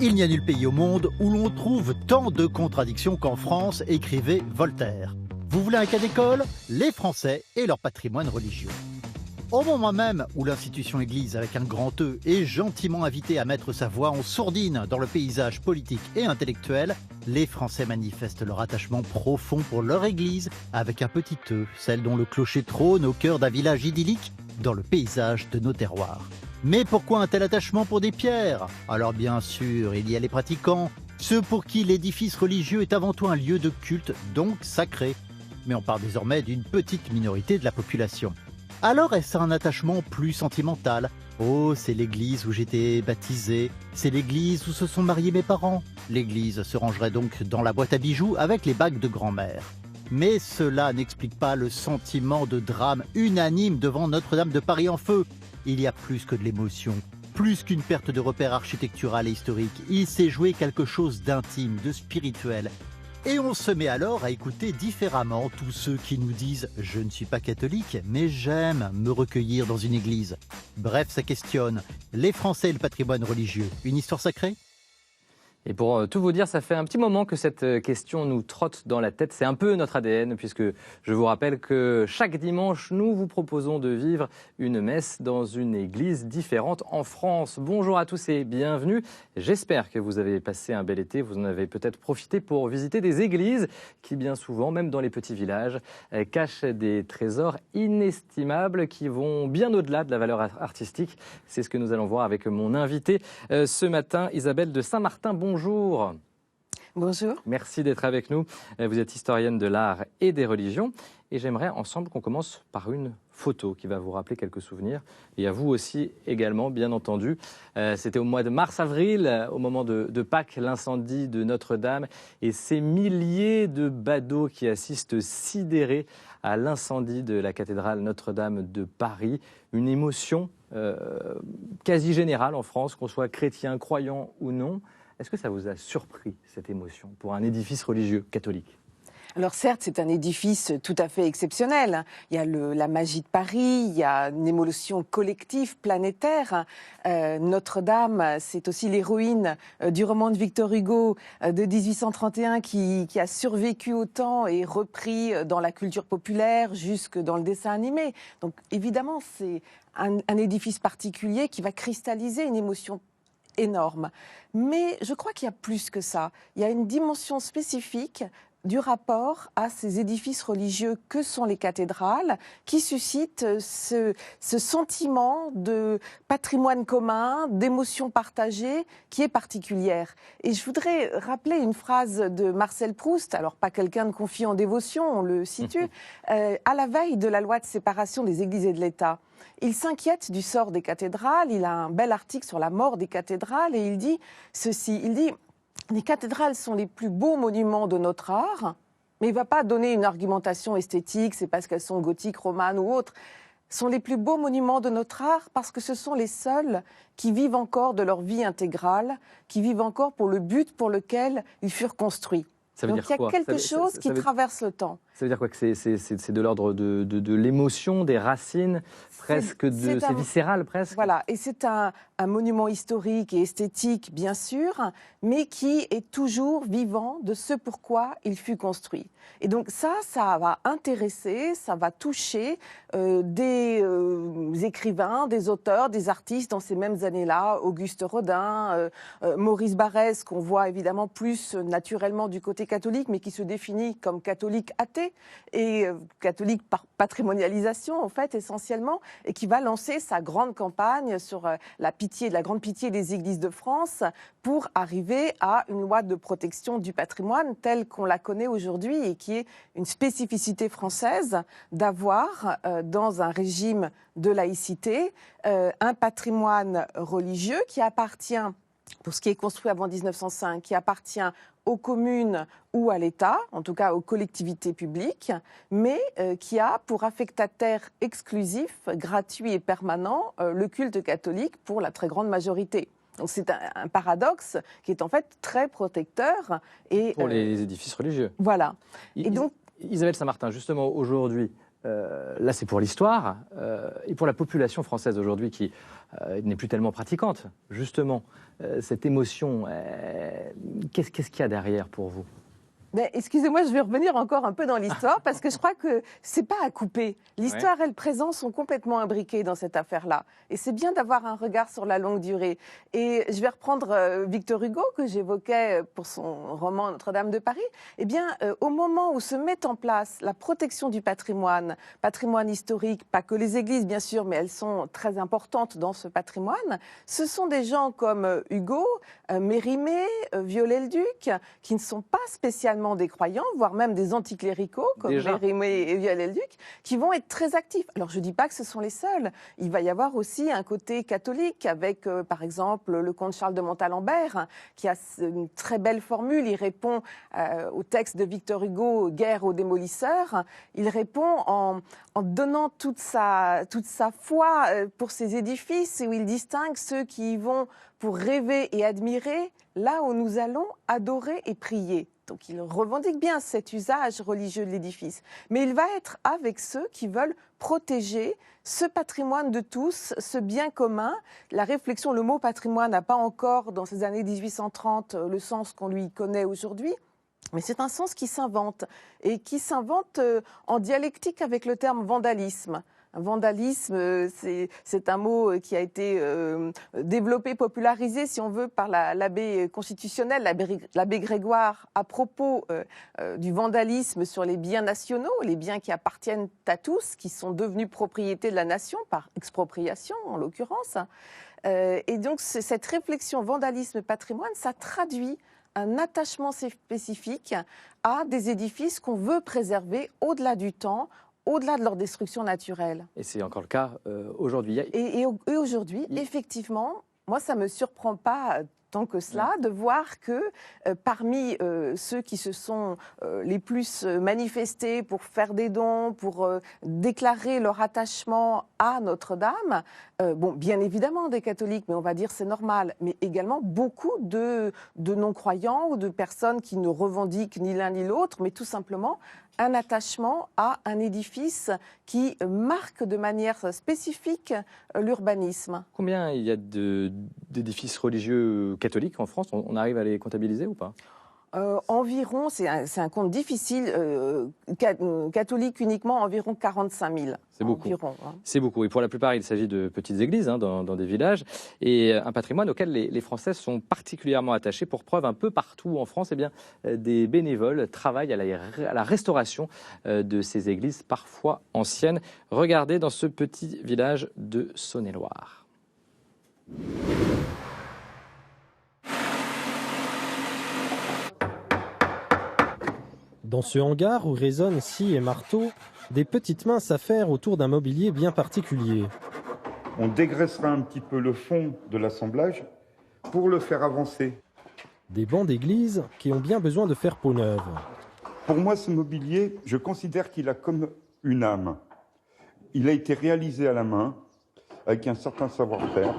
Il n'y a nul pays au monde où l'on trouve tant de contradictions qu'en France, écrivait Voltaire. Vous voulez un cas d'école? Les Français et leur patrimoine religieux. Au moment même où l'institution Église, avec un grand E, est gentiment invitée à mettre sa voix en sourdine dans le paysage politique et intellectuel, les Français manifestent leur attachement profond pour leur Église, avec un petit E, celle dont le clocher trône au cœur d'un village idyllique dans le paysage de nos terroirs. Mais pourquoi un tel attachement pour des pierres? Alors bien sûr, il y a les pratiquants, ceux pour qui l'édifice religieux est avant tout un lieu de culte, donc sacré. Mais on parle désormais d'une petite minorité de la population. Alors est-ce un attachement plus sentimental? Oh, c'est l'église où j'étais baptisé, c'est l'église où se sont mariés mes parents. L'église se rangerait donc dans la boîte à bijoux avec les bagues de grand-mère. Mais cela n'explique pas le sentiment de drame unanime devant Notre-Dame de Paris en feu. Il y a plus que de l'émotion, plus qu'une perte de repère architectural et historique. Il s'est joué quelque chose d'intime, de spirituel. Et on se met alors à écouter différemment tous ceux qui nous disent « Je ne suis pas catholique, mais j'aime me recueillir dans une église ». Bref, ça questionne. Les Français et le patrimoine religieux, une histoire sacrée ? Et pour tout vous dire, ça fait un petit moment que cette question nous trotte dans la tête. C'est un peu notre ADN, puisque je vous rappelle que chaque dimanche, nous vous proposons de vivre une messe dans une église différente en France. Bonjour à tous et bienvenue. J'espère que vous avez passé un bel été. Vous en avez peut-être profité pour visiter des églises qui, bien souvent, même dans les petits villages, cachent des trésors inestimables qui vont bien au-delà de la valeur artistique. C'est ce que nous allons voir avec mon invité ce matin, Isabelle de Saint-Martin. Bonjour. Bonjour. Merci d'être avec nous. Vous êtes historienne de l'art et des religions. Et j'aimerais ensemble qu'on commence par une photo qui va vous rappeler quelques souvenirs. Et à vous aussi également, bien entendu. C'était au mois de mars-avril, au moment de Pâques, l'incendie de Notre-Dame. Et ces milliers de badauds qui assistent sidérés à l'incendie de la cathédrale Notre-Dame de Paris. Une émotion quasi générale en France, qu'on soit chrétien, croyant ou non. Est-ce que ça vous a surpris, cette émotion, pour un édifice religieux catholique ? Alors certes, c'est un édifice tout à fait exceptionnel. Il y a la magie de Paris, il y a une émotion collective, planétaire. Notre-Dame, c'est aussi l'héroïne du roman de Victor Hugo de 1831 qui a survécu au temps et repris dans la culture populaire jusque dans le dessin animé. Donc évidemment, c'est un édifice particulier qui va cristalliser une émotion énorme. Mais je crois qu'il y a plus que ça. Il y a une dimension spécifique du rapport à ces édifices religieux que sont les cathédrales, qui suscitent ce sentiment de patrimoine commun, d'émotion partagée, qui est particulière. Et je voudrais rappeler une phrase de Marcel Proust, alors pas quelqu'un de confié en dévotion, on le situe, à la veille de la loi de séparation des églises et de l'État. Il s'inquiète du sort des cathédrales, il a un bel article sur la mort des cathédrales et il dit ceci, il dit « Les cathédrales sont les plus beaux monuments de notre art », mais il ne va pas donner une argumentation esthétique, c'est parce qu'elles sont gothiques, romanes ou autres, sont les plus beaux monuments de notre art parce que ce sont les seuls qui vivent encore de leur vie intégrale, qui vivent encore pour le but pour lequel ils furent construits. Donc il y a quelque chose qui traverse le temps. Ça veut dire quoi, que c'est de l'ordre de l'émotion, des racines, presque c'est viscéral presque. Voilà, et c'est un monument historique et esthétique bien sûr, mais qui est toujours vivant de ce pourquoi il fut construit. Et donc ça va intéresser, ça va toucher des écrivains, des auteurs, des artistes dans ces mêmes années-là, Auguste Rodin, Maurice Barrès, qu'on voit évidemment plus naturellement du côté catholique, mais qui se définit comme catholique athée et catholique par patrimonialisation en fait essentiellement, et qui va lancer sa grande campagne sur la grande pitié des églises de France pour arriver à une loi de protection du patrimoine telle qu'on la connaît aujourd'hui et qui est une spécificité française d'avoir dans un régime de laïcité un patrimoine religieux qui appartient, pour ce qui est construit avant 1905, qui appartient aux communes ou à l'État, en tout cas aux collectivités publiques, mais qui a pour affectataire exclusif, gratuit et permanent, le culte catholique pour la très grande majorité. Donc c'est un paradoxe qui est en fait très protecteur. Pour les édifices religieux. Voilà. Et donc, Isabelle Saint-Martin, justement aujourd'hui, là c'est pour l'histoire, et pour la population française aujourd'hui qui n'est plus tellement pratiquante, justement, cette émotion, qu'est-ce qu'il y a derrière pour vous ? Mais excusez-moi, je vais revenir encore un peu dans l'histoire parce que je crois que c'est pas à couper. L'histoire et le présent sont complètement imbriqués dans cette affaire-là. Et c'est bien d'avoir un regard sur la longue durée. Et je vais reprendre Victor Hugo que j'évoquais pour son roman Notre-Dame de Paris. Eh bien, au moment où se met en place la protection du patrimoine historique, pas que les églises bien sûr, mais elles sont très importantes dans ce patrimoine, ce sont des gens comme Hugo, Mérimée, Viollet-le-Duc, qui ne sont pas spécialement des croyants, voire même des anticléricaux, comme Mérimée et Viollet-le-Duc, qui vont être très actifs. Alors, je ne dis pas que ce sont les seuls. Il va y avoir aussi un côté catholique avec, par exemple, le comte Charles de Montalembert, qui a une très belle formule. Il répond au texte de Victor Hugo, « Guerre aux démolisseurs ». Il répond en donnant toute sa foi pour ces édifices, où il distingue ceux qui y vont pour rêver et admirer, là où nous allons adorer et prier. Donc il revendique bien cet usage religieux de l'édifice. Mais il va être avec ceux qui veulent protéger ce patrimoine de tous, ce bien commun. La réflexion, le mot patrimoine n'a pas encore, dans ces années 1830, le sens qu'on lui connaît aujourd'hui. Mais c'est un sens qui s'invente, et qui s'invente en dialectique avec le terme vandalisme. Vandalisme, c'est un mot qui a été développé, popularisé, si on veut, par l'abbé constitutionnel, l'abbé Grégoire, à propos du vandalisme sur les biens nationaux, les biens qui appartiennent à tous, qui sont devenus propriété de la nation, par expropriation en l'occurrence. Et donc cette réflexion vandalisme-patrimoine, ça traduit un attachement spécifique à des édifices qu'on veut préserver au-delà du temps, au-delà de leur destruction naturelle. Et c'est encore le cas aujourd'hui. Et aujourd'hui, effectivement, moi, ça ne me surprend pas tant que cela de voir que parmi ceux qui se sont les plus manifestés pour faire des dons, pour déclarer leur attachement à Notre-Dame, bon, bien évidemment des catholiques, mais on va dire c'est normal, mais également beaucoup de non-croyants ou de personnes qui ne revendiquent ni l'un ni l'autre, mais tout simplement un attachement à un édifice qui marque de manière spécifique l'urbanisme. Combien il y a d'édifices religieux catholiques en France ? On arrive à les comptabiliser ou pas ? Environ, c'est un compte difficile, catholique uniquement, environ 45 000. C'est beaucoup. Environ, hein. C'est beaucoup. Et pour la plupart, il s'agit de petites églises dans des villages. Et un patrimoine auquel les Français sont particulièrement attachés. Pour preuve, un peu partout en France, eh bien, des bénévoles travaillent à la restauration de ces églises, parfois anciennes. Regardez dans ce petit village de Saône-et-Loire. Dans ce hangar où résonnent scie et marteau, des petites mains s'affairent autour d'un mobilier bien particulier. On dégraissera un petit peu le fond de l'assemblage pour le faire avancer. Des bancs d'église qui ont bien besoin de faire peau neuve. Pour moi, ce mobilier, je considère qu'il a comme une âme. Il a été réalisé à la main, avec un certain savoir-faire.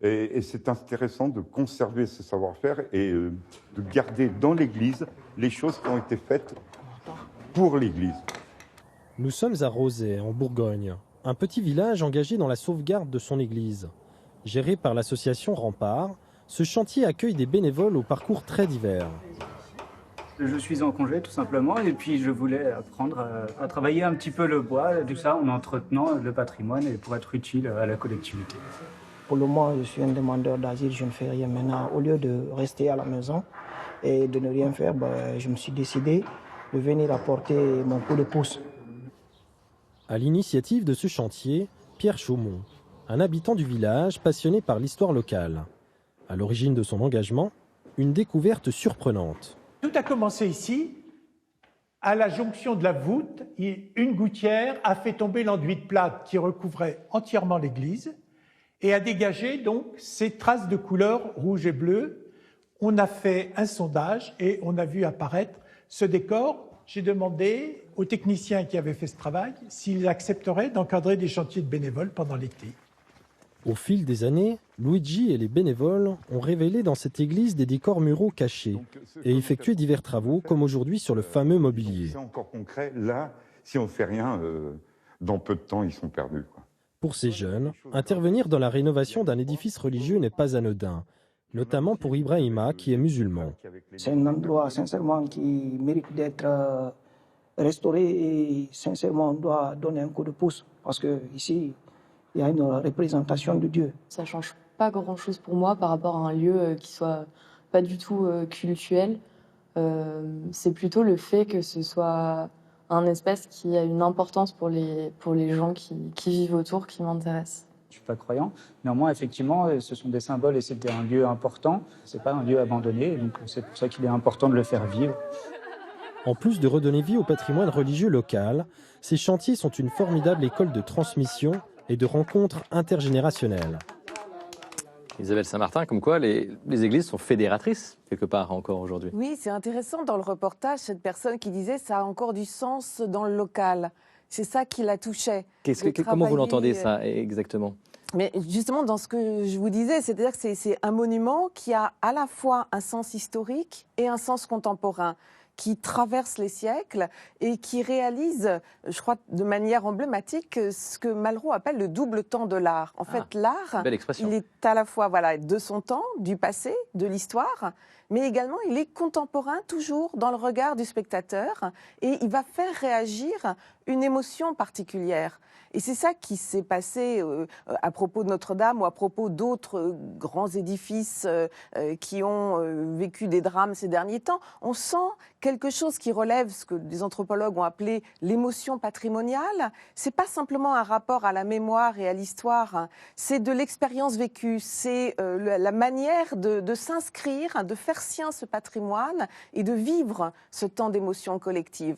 Et c'est intéressant de conserver ce savoir-faire et de garder dans l'Église les choses qui ont été faites pour l'Église. Nous sommes à Rozay, en Bourgogne, un petit village engagé dans la sauvegarde de son église. Géré par l'association Rempart, ce chantier accueille des bénévoles au parcours très divers. Je suis en congé tout simplement et puis je voulais apprendre à travailler un petit peu le bois, tout ça en entretenant le patrimoine et pour être utile à la collectivité. Pour le moment, je suis un demandeur d'asile, je ne fais rien. Maintenant, au lieu de rester à la maison et de ne rien faire, je me suis décidé de venir apporter mon coup de pouce. À l'initiative de ce chantier, Pierre Chaumont, un habitant du village passionné par l'histoire locale. À l'origine de son engagement, une découverte surprenante. Tout a commencé ici, à la jonction de la voûte. Une gouttière a fait tomber l'enduit de plâtre qui recouvrait entièrement l'église et a dégagé donc ces traces de couleur rouge et bleu. On a fait un sondage et on a vu apparaître ce décor. J'ai demandé aux techniciens qui avaient fait ce travail s'ils accepteraient d'encadrer des chantiers de bénévoles pendant l'été. Au fil des années, Luigi et les bénévoles ont révélé dans cette église des décors muraux cachés et effectué divers travaux, comme aujourd'hui sur le fameux mobilier. C'est encore concret. Là, si on ne fait rien, dans peu de temps, ils sont perdus, quoi. Pour ces jeunes, intervenir dans la rénovation d'un édifice religieux n'est pas anodin, notamment pour Ibrahima qui est musulman. C'est un endroit, sincèrement, qui mérite d'être restauré et, sincèrement, on doit donner un coup de pouce parce qu'ici, il y a une représentation de Dieu. Ça ne change pas grand-chose pour moi par rapport à un lieu qui soit pas du tout cultuel. C'est plutôt le fait que ce soit un espace qui a une importance pour les gens qui vivent autour qui m'intéresse. Je ne suis pas croyant. Néanmoins, effectivement, ce sont des symboles et c'était un lieu important. Ce n'est pas un lieu abandonné, donc c'est pour ça qu'il est important de le faire vivre. En plus de redonner vie au patrimoine religieux local, ces chantiers sont une formidable école de transmission et de rencontres intergénérationnelles. Isabelle Saint-Martin, comme quoi les églises sont fédératrices, quelque part, encore aujourd'hui. Oui, c'est intéressant dans le reportage, cette personne qui disait ça a encore du sens dans le local. C'est ça qui la touchait. Comment vous l'entendez, ça, exactement? Mais justement, dans ce que je vous disais, c'est-à-dire que c'est un monument qui a à la fois un sens historique et un sens contemporain, qui traverse les siècles et qui réalise, je crois, de manière emblématique, ce que Malraux appelle le double temps de l'art. En fait, l'art, il est à la fois de son temps, du passé, de l'histoire, mais également il est contemporain, toujours dans le regard du spectateur, et il va faire réagir une émotion particulière. Et c'est ça qui s'est passé à propos de Notre-Dame ou à propos d'autres grands édifices qui ont vécu des drames ces derniers temps. On sent quelque chose qui relève ce que des anthropologues ont appelé l'émotion patrimoniale. C'est pas simplement un rapport à la mémoire et à l'histoire, c'est de l'expérience vécue, c'est la manière de s'inscrire, de faire sien ce patrimoine et de vivre ce temps d'émotion collective.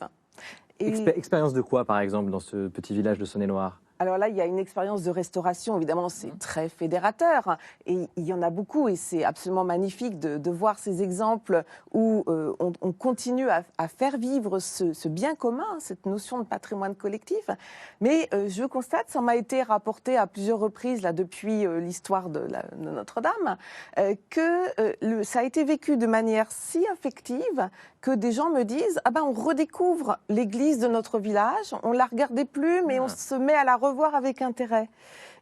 Expérience de quoi, par exemple, dans ce petit village de Saône-et-Loire? Alors là, il y a une expérience de restauration, évidemment, c'est très fédérateur, et il y en a beaucoup, et c'est absolument magnifique de voir ces exemples où on continue à faire vivre ce bien commun, cette notion de patrimoine collectif. Mais je constate, ça m'a été rapporté à plusieurs reprises là, depuis l'histoire de Notre-Dame, que ça a été vécu de manière si affective que des gens me disent « Ah ben, on redécouvre l'église de notre village, on ne la regardait plus, mais on se met à la revoir avec intérêt. »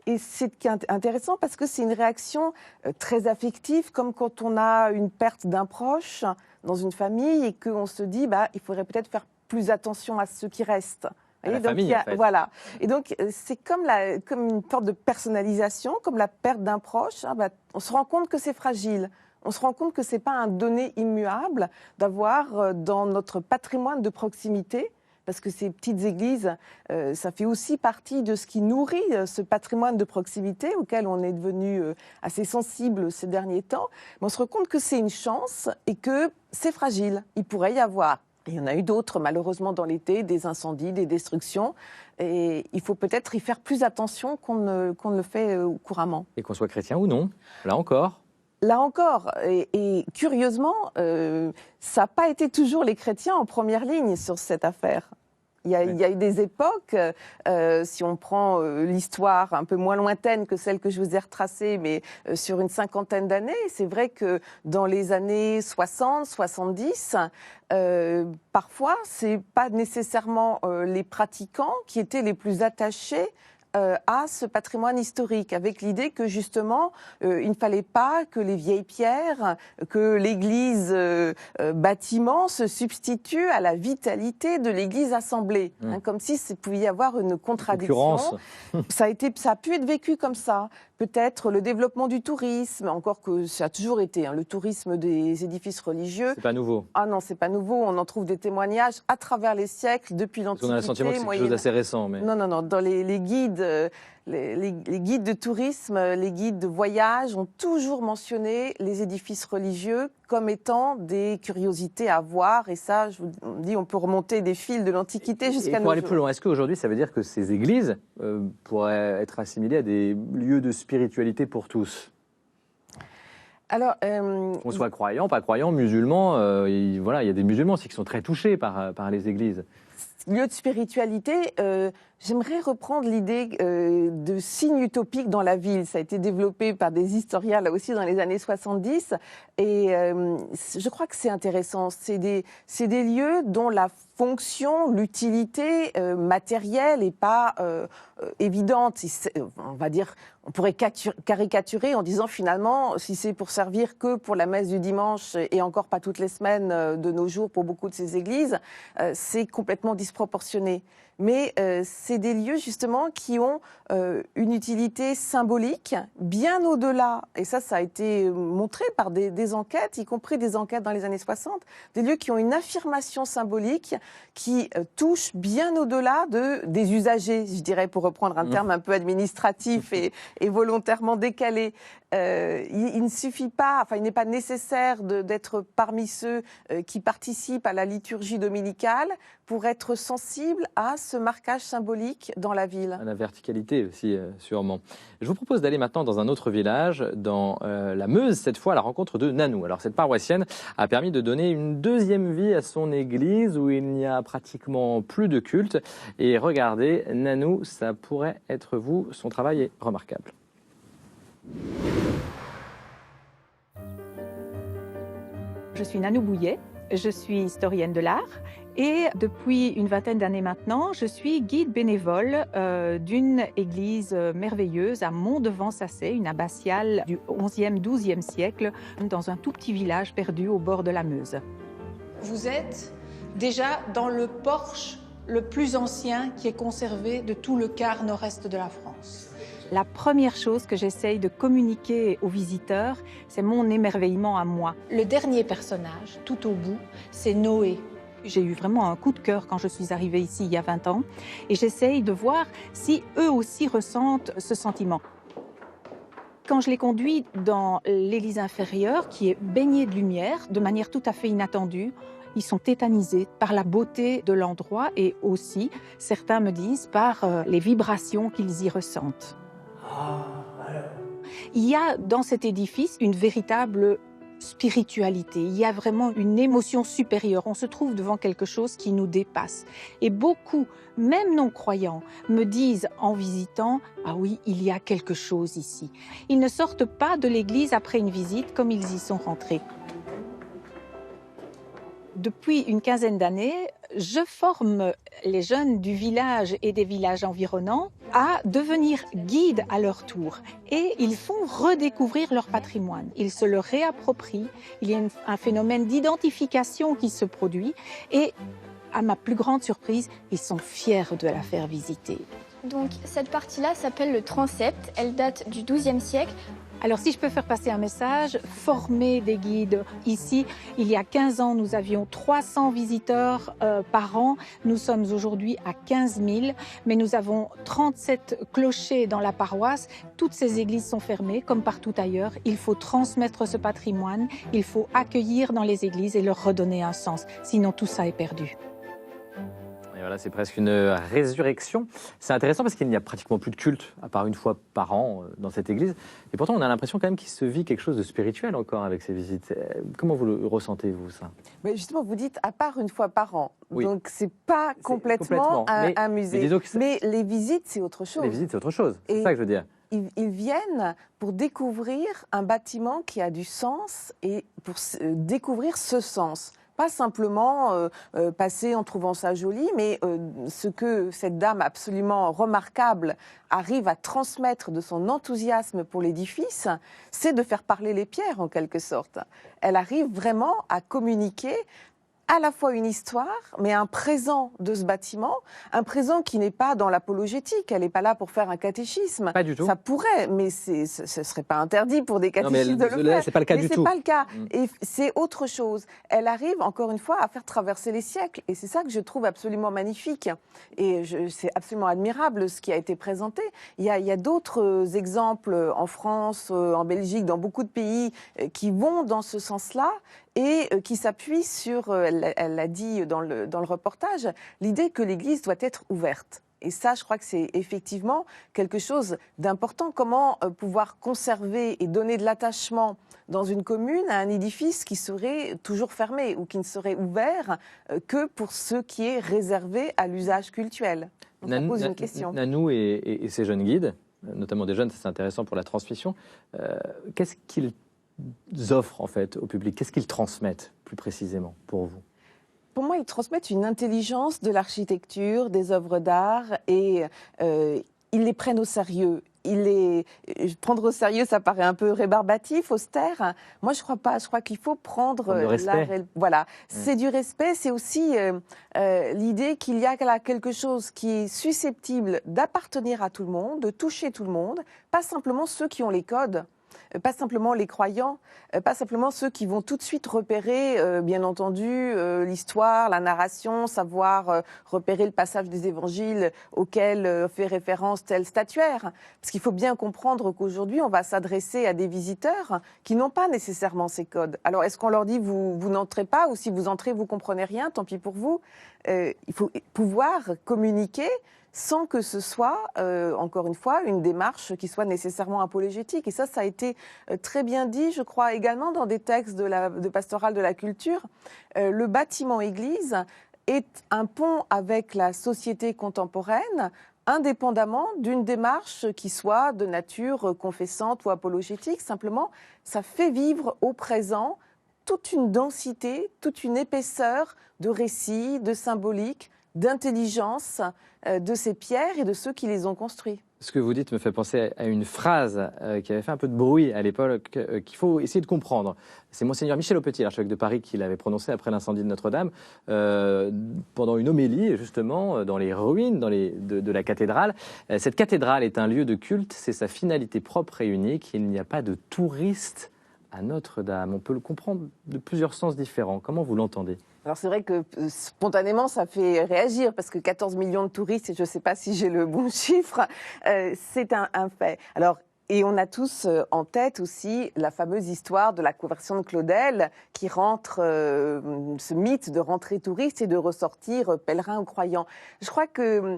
Et c'est intéressant parce que c'est une réaction très affective, comme quand on a une perte d'un proche dans une famille et qu'on se dit il faudrait peut-être faire plus attention à ceux qui restent. La famille, en fait. Voilà. Et donc, c'est comme une sorte de personnalisation, comme la perte d'un proche. On se rend compte que c'est fragile. On se rend compte que ce n'est pas un donné immuable d'avoir dans notre patrimoine de proximité, parce que ces petites églises, ça fait aussi partie de ce qui nourrit ce patrimoine de proximité auquel on est devenu assez sensible ces derniers temps. Mais on se rend compte que c'est une chance et que c'est fragile. Il pourrait y avoir, et il y en a eu d'autres malheureusement dans l'été, des incendies, des destructions. Et il faut peut-être y faire plus attention qu'on ne le fait couramment. Et qu'on soit chrétien ou non, là encore. Là encore, et curieusement, ça n'a pas été toujours les chrétiens en première ligne sur cette affaire. Il y a eu des époques, si on prend l'histoire un peu moins lointaine que celle que je vous ai retracée, mais sur une cinquantaine d'années, c'est vrai que dans les années 60, 70, parfois, ce n'est pas nécessairement les pratiquants qui étaient les plus attachés à ce patrimoine historique, avec l'idée que justement, il ne fallait pas que les vieilles pierres, que l'église bâtiment se substitue à la vitalité de l'église assemblée, comme si il pouvait y avoir une contradiction. Ça a pu être vécu comme ça. Peut-être le développement du tourisme, encore que ça a toujours été, le tourisme des édifices religieux. C'est pas nouveau. Ah non, c'est pas nouveau. On en trouve des témoignages à travers les siècles, depuis l'Antiquité. On a le sentiment que c'est quelque chose d'assez récent. Mais... Non. Dans les guides, les guides de tourisme, les guides de voyage ont toujours mentionné les édifices religieux comme étant des curiosités à voir. Et ça, je vous dis, on peut remonter des fils de l'Antiquité jusqu'à nos jours. Pour aller plus loin, est-ce qu'aujourd'hui, ça veut dire que ces églises pourraient être assimilées à des lieux de spiritualité pour tous? Alors, qu'on soit croyant, pas croyant, musulman, il y a des musulmans aussi qui sont très touchés par les églises. Lieu de spiritualité, j'aimerais reprendre l'idée de signes utopiques dans la ville. Ça a été développé par des historiens, là aussi, dans les années 70. Et je crois que c'est intéressant. C'est des lieux dont la fonction, l'utilité matérielle n'est pas évidente. On va dire, on pourrait caricaturer en disant finalement, si c'est pour servir que pour la messe du dimanche et encore pas toutes les semaines de nos jours pour beaucoup de ces églises, c'est complètement disproportionné. Mais c'est des lieux justement qui ont une utilité symbolique bien au-delà, et ça a été montré par des enquêtes, y compris des enquêtes dans les années 60, des lieux qui ont une affirmation symbolique qui touche bien au-delà des usagers, je dirais, pour reprendre un terme un peu administratif et volontairement décalé. Il ne suffit pas, enfin il n'est pas nécessaire d'être parmi ceux qui participent à la liturgie dominicale pour être sensible à ce marquage symbolique dans la ville. À la verticalité aussi, sûrement. Je vous propose d'aller maintenant dans un autre village, dans la Meuse, cette fois à la rencontre de Nanou. Alors cette paroissienne a permis de donner une deuxième vie à son église où il n'y a pratiquement plus de culte. Et regardez, Nanou, ça pourrait être vous, son travail est remarquable. Je suis Nanou Bouillet, je suis historienne de l'art et depuis une vingtaine d'années maintenant, je suis guide bénévole d'une église merveilleuse à Mont-de-Vent-Sacé, une abbatiale du 11e, 12e siècle, dans un tout petit village perdu au bord de la Meuse. Vous êtes déjà dans le porche le plus ancien qui est conservé de tout le quart nord-est de la France. La première chose que j'essaye de communiquer aux visiteurs, c'est mon émerveillement à moi. Le dernier personnage, tout au bout, c'est Noé. J'ai eu vraiment un coup de cœur quand je suis arrivée ici il y a 20 ans et j'essaye de voir si eux aussi ressentent ce sentiment. Quand je les conduis dans l'église inférieure, qui est baignée de lumière, de manière tout à fait inattendue, ils sont tétanisés par la beauté de l'endroit et aussi, certains me disent, par les vibrations qu'ils y ressentent. Il y a dans cet édifice une véritable spiritualité, il y a vraiment une émotion supérieure, on se trouve devant quelque chose qui nous dépasse. Et beaucoup, même non-croyants, me disent en visitant « Ah oui, il y a quelque chose ici ». Ils ne sortent pas de l'église après une visite comme ils y sont rentrés. Depuis une quinzaine d'années, je forme les jeunes du village et des villages environnants à devenir guides à leur tour. Et ils font redécouvrir leur patrimoine. Ils se le réapproprient. Il y a un phénomène d'identification qui se produit. Et à ma plus grande surprise, ils sont fiers de la faire visiter. Donc cette partie-là s'appelle le transept. Elle date du XIIe siècle. Alors si je peux faire passer un message, former des guides. Ici, il y a 15 ans, nous avions 300 visiteurs par an. Nous sommes aujourd'hui à 15 000, mais nous avons 37 clochers dans la paroisse. Toutes ces églises sont fermées, comme partout ailleurs. Il faut transmettre ce patrimoine, il faut accueillir dans les églises et leur redonner un sens. Sinon, tout ça est perdu. Et voilà, c'est presque une résurrection. C'est intéressant parce qu'il n'y a pratiquement plus de culte, à part une fois par an dans cette église. Et pourtant, on a l'impression quand même qu'il se vit quelque chose de spirituel encore avec ces visites. Comment vous le ressentez-vous, ça? Mais justement, vous dites à part une fois par an. Oui. Donc, c'est pas complètement un musée. Mais les visites, c'est autre chose. Les visites, c'est autre chose. C'est ça que je veux dire. Ils viennent pour découvrir un bâtiment qui a du sens et pour découvrir ce sens. Pas simplement passer en trouvant ça joli, mais ce que cette dame absolument remarquable arrive à transmettre de son enthousiasme pour l'édifice, c'est de faire parler les pierres en quelque sorte. Elle arrive vraiment à communiquer à la fois une histoire, mais un présent de ce bâtiment, un présent qui n'est pas dans l'apologétique. Elle n'est pas là pour faire un catéchisme. Pas du tout. Ça pourrait, mais ce ne serait pas interdit pour des catéchistes de le faire. C'est pas le cas du tout. Mais c'est pas le cas. Et c'est autre chose. Elle arrive, encore une fois, à faire traverser les siècles. Et c'est ça que je trouve absolument magnifique. Et c'est absolument admirable ce qui a été présenté. Il y a d'autres exemples en France, en Belgique, dans beaucoup de pays qui vont dans ce sens-là et qui s'appuient sur, elle l'a dit dans le reportage, l'idée que l'Église doit être ouverte. Et ça, je crois que c'est effectivement quelque chose d'important. Comment pouvoir conserver et donner de l'attachement dans une commune à un édifice qui serait toujours fermé ou qui ne serait ouvert que pour ce qui est réservé à l'usage cultuel. Donc, ça pose une question. Nanou et ses jeunes guides, notamment des jeunes, c'est intéressant pour la transmission. Qu'est-ce qu'ils offrent en fait au public? Qu'est-ce qu'ils transmettent plus précisément pour vous? pour moi, ils transmettent une intelligence de l'architecture, des œuvres d'art, et ils les prennent au sérieux. Prendre au sérieux, ça paraît un peu rébarbatif, austère. Moi, je crois pas. Je crois qu'il faut prendre le respect. Voilà, c'est du respect. C'est aussi l'idée qu'il y a là quelque chose qui est susceptible d'appartenir à tout le monde, de toucher tout le monde, pas simplement ceux qui ont les codes. Pas simplement les croyants, pas simplement ceux qui vont tout de suite repérer, bien entendu, l'histoire, la narration, savoir repérer le passage des évangiles auquel fait référence tel statuaire. Parce qu'il faut bien comprendre qu'aujourd'hui, on va s'adresser à des visiteurs qui n'ont pas nécessairement ces codes. Alors, est-ce qu'on leur dit, vous n'entrez pas, ou si vous entrez, vous comprenez rien, tant pis pour vous. Il faut pouvoir communiquer sans que ce soit, encore une fois, une démarche qui soit nécessairement apologétique. Et ça a été très bien dit, je crois, également dans des textes de Pastorale de la culture. Le bâtiment église est un pont avec la société contemporaine, indépendamment d'une démarche qui soit de nature confessante ou apologétique. Simplement, ça fait vivre au présent toute une densité, toute une épaisseur de récits, de symboliques, d'intelligence de ces pierres et de ceux qui les ont construits. Ce que vous dites me fait penser à une phrase qui avait fait un peu de bruit à l'époque, qu'il faut essayer de comprendre. C'est Monseigneur Michel Aupetit, l'archevêque de Paris, qui l'avait prononcé après l'incendie de Notre-Dame, pendant une homélie, justement, dans les ruines de la cathédrale. Cette cathédrale est un lieu de culte, c'est sa finalité propre et unique. Il n'y a pas de touristes à Notre-Dame. On peut le comprendre de plusieurs sens différents. Comment vous l'entendez ? Alors c'est vrai que spontanément ça fait réagir parce que 14 millions de touristes, et je ne sais pas si j'ai le bon chiffre, c'est un fait. Alors, et on a tous en tête aussi la fameuse histoire de la conversion de Claudel qui rentre, ce mythe de rentrer touriste et de ressortir pèlerin ou croyant. Je crois que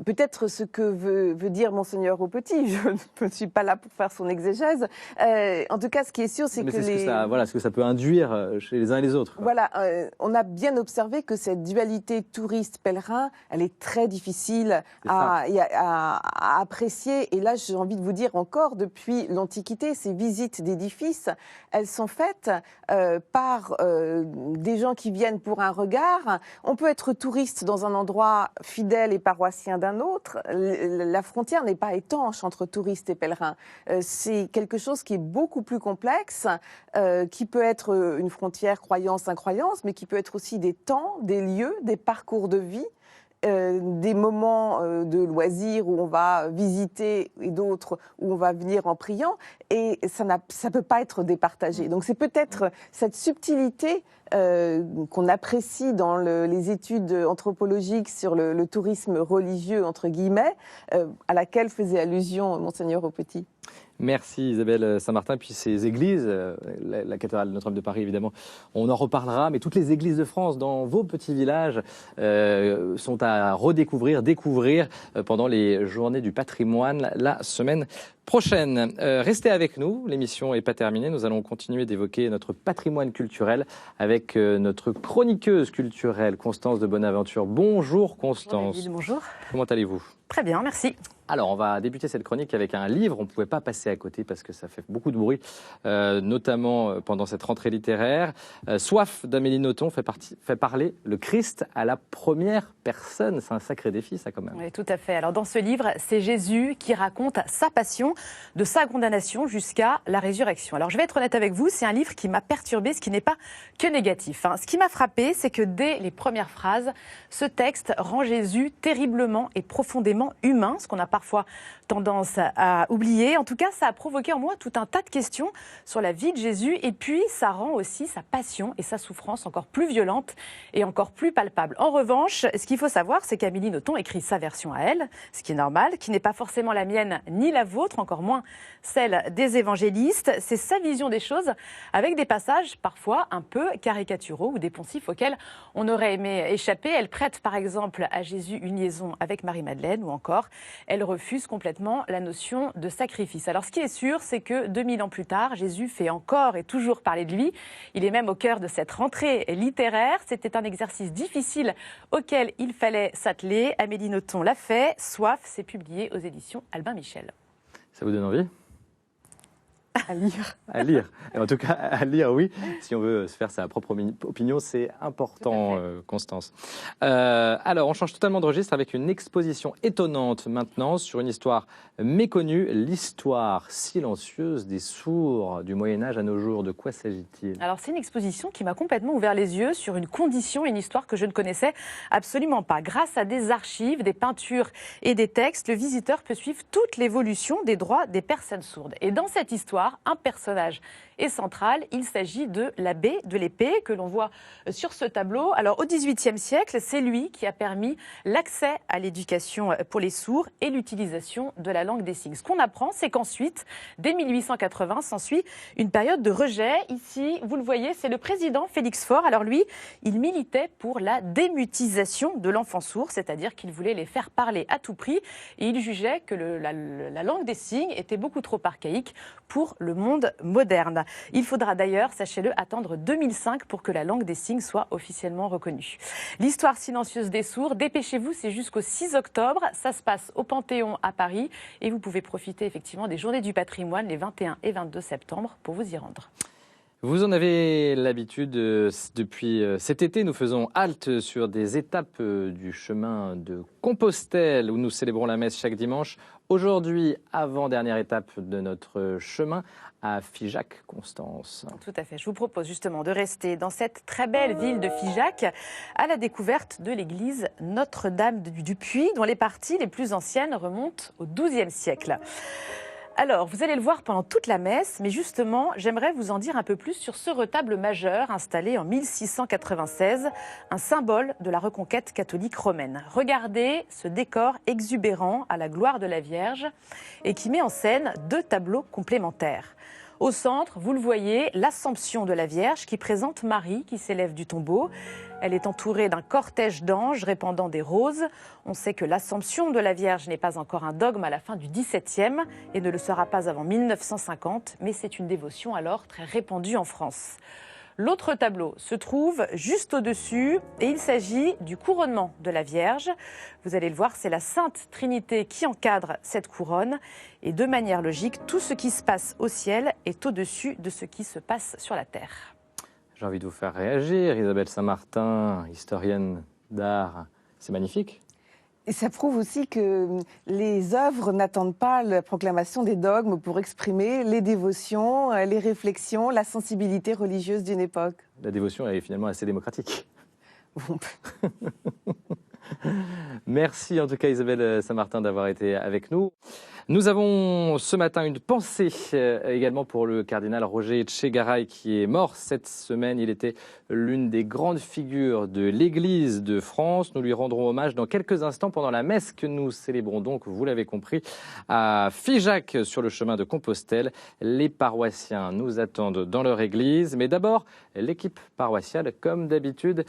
peut-être ce que veut dire Monseigneur Aupetit, je ne suis pas là pour faire son exégèse. En tout cas, ce qui est sûr, c'est que ce que ça peut induire chez les uns et les autres. Voilà, on a bien observé que cette dualité touriste-pèlerin, elle est très difficile à apprécier. Et là, j'ai envie de vous dire encore, depuis l'Antiquité, ces visites d'édifices, elles sont faites par des gens qui viennent pour un regard. On peut être touriste dans un endroit fidèle et paroissien d'un autre. La frontière n'est pas étanche entre touristes et pèlerins. C'est quelque chose qui est beaucoup plus complexe, qui peut être une frontière croyance-incroyance, mais qui peut être aussi des temps, des lieux, des parcours de vie, des moments de loisirs où on va visiter et d'autres où on va venir en priant. Et ça ne peut pas être départagé. Donc c'est peut-être cette subtilité qu'on apprécie dans les études anthropologiques sur le tourisme religieux, entre guillemets, à laquelle faisait allusion Monseigneur Aupetit. Merci Isabelle Saint-Martin. Puis ces églises, la cathédrale de Notre-Dame de Paris évidemment, on en reparlera, mais toutes les églises de France dans vos petits villages sont à découvrir pendant les journées du patrimoine la semaine prochaine. Restez avec nous, l'émission n'est pas terminée. Nous allons continuer d'évoquer notre patrimoine culturel avec notre chroniqueuse culturelle, Constance de Bonaventure. Bonjour Constance. Bonjour. Comment allez-vous ? Très bien, merci. Alors, on va débuter cette chronique avec un livre. On ne pouvait pas passer à côté parce que ça fait beaucoup de bruit, notamment pendant cette rentrée littéraire. Soif d'Amélie Nothomb fait parler le Christ à la première personne. C'est un sacré défi, ça, quand même. Oui, tout à fait. Alors, dans ce livre, c'est Jésus qui raconte sa passion, de sa condamnation jusqu'à la résurrection. Alors, je vais être honnête avec vous, c'est un livre qui m'a perturbée, ce qui n'est pas que négatif. Ce qui m'a frappé, c'est que dès les premières phrases, ce texte rend Jésus terriblement et profondément humain, ce qu'on a parfois tendance à oublier. En tout cas, ça a provoqué en moi tout un tas de questions sur la vie de Jésus, et puis ça rend aussi sa passion et sa souffrance encore plus violentes et encore plus palpables. En revanche, ce qu'il faut savoir, c'est qu'Amélie Nothomb écrit sa version à elle, ce qui est normal, qui n'est pas forcément la mienne ni la vôtre, encore moins celle des évangélistes. C'est sa vision des choses, avec des passages parfois un peu caricaturaux ou des poncifs auxquels on aurait aimé échapper. Elle prête par exemple à Jésus une liaison avec Marie-Madeleine, ou encore elle refuse complètement la notion de sacrifice. Alors ce qui est sûr, c'est que 2000 ans plus tard, Jésus fait encore et toujours parler de lui. Il est même au cœur de cette rentrée littéraire. C'était un exercice difficile auquel il fallait s'atteler. Amélie Nothomb l'a fait. Soif, c'est publié aux éditions Albin Michel. Ça vous donne envie ? À lire. À lire. Et en tout cas, à lire, oui. Si on veut se faire sa propre opinion, c'est important, Constance. Alors, on change totalement de registre avec une exposition étonnante maintenant sur une histoire méconnue, l'histoire silencieuse des sourds du Moyen-Âge à nos jours. De quoi s'agit-il? Alors, c'est une exposition qui m'a complètement ouvert les yeux sur une condition, une histoire que je ne connaissais absolument pas. Grâce à des archives, des peintures et des textes, le visiteur peut suivre toute l'évolution des droits des personnes sourdes. Et dans cette histoire, un personnage est central. Il s'agit de l'abbé de l'Épée que l'on voit sur ce tableau. Alors au XVIIIe siècle, c'est lui qui a permis l'accès à l'éducation pour les sourds et l'utilisation de la langue des signes. Ce qu'on apprend, c'est qu'ensuite, dès 1880, s'ensuit une période de rejet. Ici, vous le voyez, c'est le président Félix Faure. Alors lui, il militait pour la démutisation de l'enfant sourd, c'est-à-dire qu'il voulait les faire parler à tout prix et il jugeait que la langue des signes était beaucoup trop archaïque pour le monde moderne. Il faudra d'ailleurs, sachez-le, attendre 2005 pour que la langue des signes soit officiellement reconnue. L'histoire silencieuse des sourds, dépêchez-vous, c'est jusqu'au 6 octobre. Ça se passe au Panthéon à Paris et vous pouvez profiter effectivement des Journées du patrimoine les 21 et 22 septembre pour vous y rendre. Vous en avez l'habitude, depuis cet été, nous faisons halte sur des étapes du chemin de Compostelle où nous célébrons la messe chaque dimanche. Aujourd'hui, avant-dernière étape de notre chemin, à Figeac, Constance. Tout à fait. Je vous propose justement de rester dans cette très belle ville de Figeac à la découverte de l'église Notre-Dame du Puy, dont les parties les plus anciennes remontent au XIIe siècle. Alors, vous allez le voir pendant toute la messe, mais justement, j'aimerais vous en dire un peu plus sur ce retable majeur installé en 1696, un symbole de la reconquête catholique romaine. Regardez ce décor exubérant à la gloire de la Vierge et qui met en scène deux tableaux complémentaires. Au centre, vous le voyez, l'Assomption de la Vierge qui présente Marie qui s'élève du tombeau. Elle est entourée d'un cortège d'anges répandant des roses. On sait que l'Assomption de la Vierge n'est pas encore un dogme à la fin du XVIIe et ne le sera pas avant 1950, mais c'est une dévotion alors très répandue en France. L'autre tableau se trouve juste au-dessus et il s'agit du couronnement de la Vierge. Vous allez le voir, c'est la Sainte Trinité qui encadre cette couronne. Et de manière logique, tout ce qui se passe au ciel est au-dessus de ce qui se passe sur la terre. J'ai envie de vous faire réagir, Isabelle Saint-Martin, historienne d'art. C'est magnifique. Et ça prouve aussi que les œuvres n'attendent pas la proclamation des dogmes pour exprimer les dévotions, les réflexions, la sensibilité religieuse d'une époque. La dévotion est finalement assez démocratique. Merci en tout cas Isabelle Saint-Martin d'avoir été avec nous. Nous avons ce matin une pensée également pour le cardinal Roger Etchegaray qui est mort cette semaine. Il était l'une des grandes figures de l'Église de France. Nous lui rendrons hommage dans quelques instants pendant la messe que nous célébrons donc, vous l'avez compris, à Figeac sur le chemin de Compostelle. Les paroissiens nous attendent dans leur église. Mais d'abord, l'équipe paroissiale, comme d'habitude,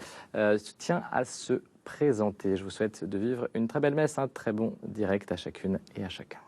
tient à se présenter. Je vous souhaite de vivre une très belle messe, un très bon direct à chacune et à chacun.